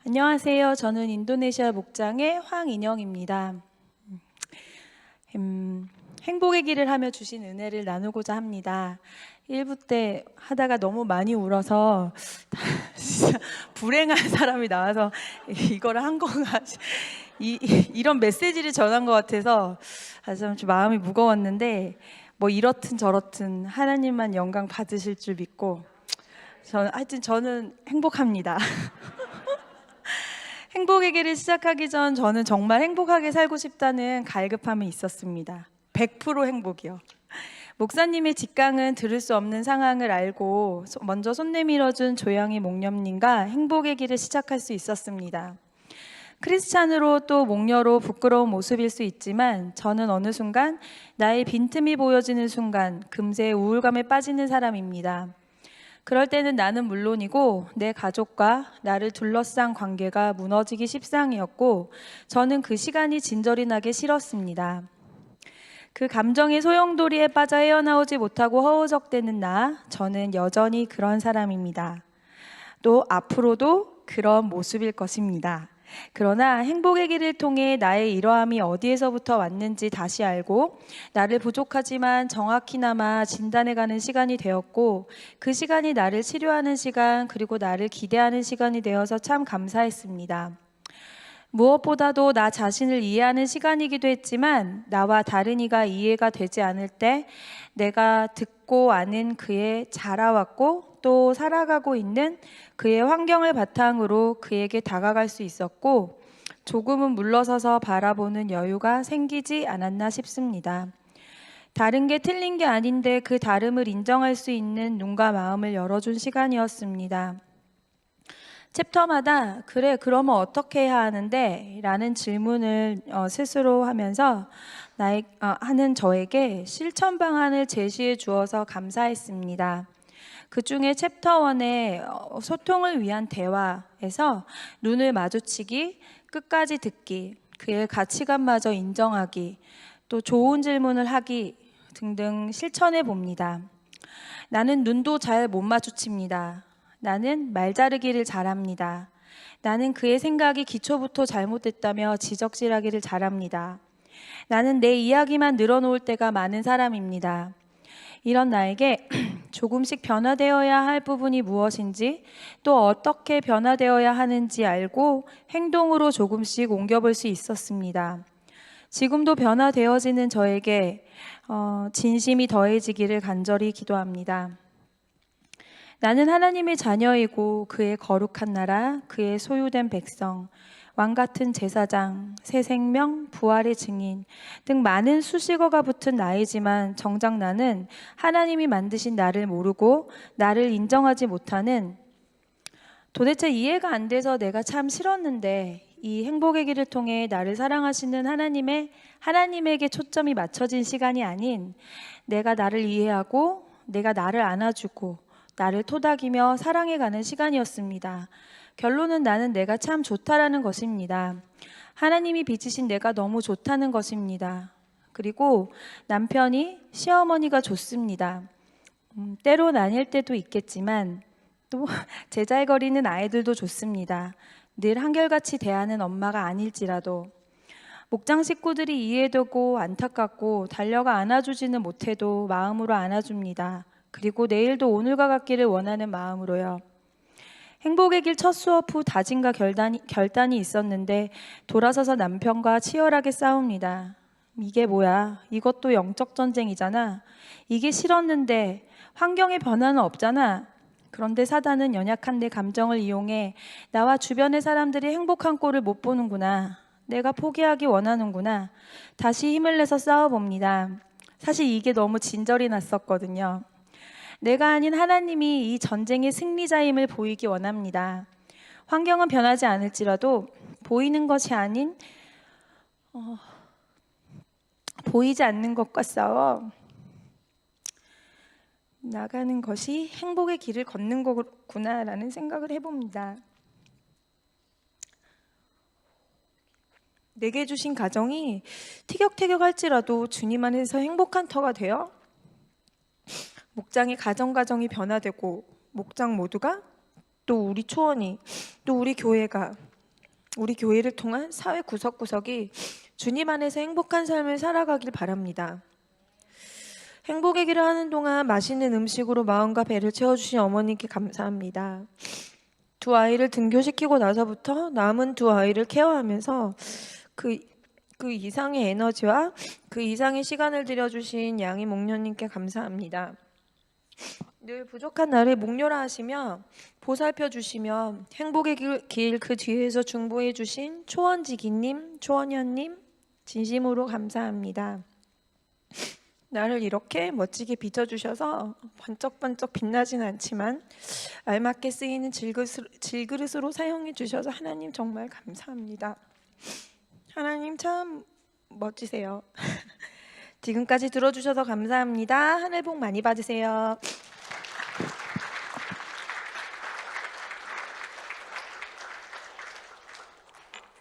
안녕하세요. 저는 인도네시아 목장의 황인영입니다. 행복의 길을 하며 주신 은혜를 나누고자 합니다. 1부 때 하다가 너무 많이 울어서 진짜 불행한 사람이 나와서 이거를 한 건가 이런 메시지를 전한 것 같아서 좀 마음이 무거웠는데 뭐 이렇든 저렇든 하나님만 영광 받으실 줄 믿고 저는 행복합니다. 행복의 길을 시작하기 전 저는 정말 행복하게 살고 싶다는 갈급함이 있었습니다. 100% 행복이요. 목사님의 직강은 들을 수 없는 상황을 알고 먼저 손 내밀어준 조영희 목념님과 행복의 길을 시작할 수 있었습니다. 크리스찬으로 또 목녀로 부끄러운 모습일 수 있지만 저는 어느 순간 나의 빈틈이 보여지는 순간 금세 우울감에 빠지는 사람입니다. 그럴 때는 나는 물론이고 내 가족과 나를 둘러싼 관계가 무너지기 십상이었고 저는 그 시간이 진저리 나게 싫었습니다. 그 감정의 소용돌이에 빠져 헤어나오지 못하고 허우적대는 저는 여전히 그런 사람입니다. 또 앞으로도 그런 모습일 것입니다. 그러나 행복의 길을 통해 나의 이러함이 어디에서부터 왔는지 다시 알고 나를 부족하지만 정확히나마 진단해가는 시간이 되었고 그 시간이 나를 치료하는 시간 그리고 나를 기대하는 시간이 되어서 참 감사했습니다. 무엇보다도 나 자신을 이해하는 시간이기도 했지만 나와 다른 이가 이해가 되지 않을 때 내가 듣고 아는 그의 자라왔고 또 살아가고 있는 그의 환경을 바탕으로 그에게 다가갈 수 있었고 조금은 물러서서 바라보는 여유가 생기지 않았나 싶습니다. 다른 게 틀린 게 아닌데 그 다름을 인정할 수 있는 눈과 마음을 열어준 시간이었습니다. 챕터마다 그래 그러면 어떻게 해야 하는데? 라는 질문을 스스로 하면서 하는 저에게 실천 방안을 제시해 주어서 감사했습니다. 그 중에 챕터 1의 소통을 위한 대화에서 눈을 마주치기, 끝까지 듣기, 그의 가치관마저 인정하기, 또 좋은 질문을 하기 등등 실천해 봅니다. 나는 눈도 잘 못 마주칩니다. 나는 말 자르기를 잘합니다. 나는 그의 생각이 기초부터 잘못됐다며 지적질하기를 잘합니다. 나는 내 이야기만 늘어놓을 때가 많은 사람입니다. 이런 나에게 조금씩 변화되어야 할 부분이 무엇인지 또 어떻게 변화되어야 하는지 알고 행동으로 조금씩 옮겨볼 수 있었습니다. 지금도 변화되어지는 저에게 진심이 더해지기를 간절히 기도합니다. 나는 하나님의 자녀이고 그의 거룩한 나라, 그의 소유된 백성, 왕같은 제사장, 새 생명, 부활의 증인 등 많은 수식어가 붙은 나이지만 정작 나는 하나님이 만드신 나를 모르고 나를 인정하지 못하는 도대체 이해가 안 돼서 내가 참 싫었는데 이 행복의 길을 통해 나를 사랑하시는 하나님에게 초점이 맞춰진 시간이 아닌 내가 나를 이해하고 내가 나를 안아주고 나를 토닥이며 사랑해가는 시간이었습니다. 결론은 나는 내가 참 좋다라는 것입니다. 하나님이 빚으신 내가 너무 좋다는 것입니다. 그리고 남편이 시어머니가 좋습니다. 때론 아닐 때도 있겠지만 또 제잘거리는 아이들도 좋습니다. 늘 한결같이 대하는 엄마가 아닐지라도 목장 식구들이 이해되고 안타깝고 달려가 안아주지는 못해도 마음으로 안아줍니다. 그리고 내일도 오늘과 같기를 원하는 마음으로요. 행복의 길 첫 수업 후 다짐과 결단이 있었는데 돌아서서 남편과 치열하게 싸웁니다. 이게 뭐야? 이것도 영적 전쟁이잖아. 이게 싫었는데 환경의 변화는 없잖아. 그런데 사단은 연약한 내 감정을 이용해 나와 주변의 사람들이 행복한 꼴을 못 보는구나. 내가 포기하기 원하는구나. 다시 힘을 내서 싸워봅니다. 사실 이게 너무 진절이 났었거든요. 내가 아닌 하나님이 이 전쟁의 승리자임을 보이기 원합니다. 환경은 변하지 않을지라도 보이는 것이 아닌 보이지 않는 것과 싸워 나가는 것이 행복의 길을 걷는 거구나라는 생각을 해봅니다. 내게 주신 가정이 티격태격할지라도 주님 안에서 행복한 터가 되어 목장의 가정이 변화되고 목장 모두가 또 우리 초원이 또 우리 교회가 우리 교회를 통한 사회 구석구석이 주님 안에서 행복한 삶을 살아가길 바랍니다. 행복의 길을 하는 동안 맛있는 음식으로 마음과 배를 채워주신 어머니께 감사합니다. 두 아이를 등교시키고 나서부터 남은 두 아이를 케어하면서 그 이상의 에너지와 그 이상의 시간을 들여주신 양희 목녀님께 감사합니다. 늘 부족한 나를 목료라 하시며 보살펴 주시며 행복의 길 그 뒤에서 중보해 주신 초원지기님, 초원현님 진심으로 감사합니다. 나를 이렇게 멋지게 빚어주셔서 번쩍번쩍 빛나진 않지만 알맞게 쓰이는 질그릇으로 사용해 주셔서 하나님 정말 감사합니다. 하나님 참 멋지세요. 지금까지 들어주셔서 감사합니다. 하늘 복 많이 받으세요.